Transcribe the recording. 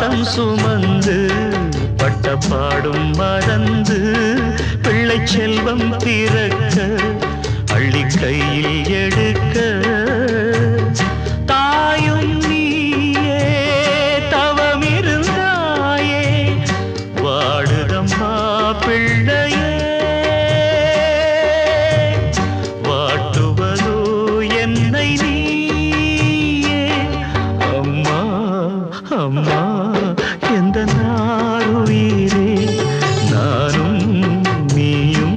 பாசம் சுமந்து பட்ட பாடும் மறந்து பிள்ளை செல்வம் பிறக்க அள்ளி கையில் எடுக்க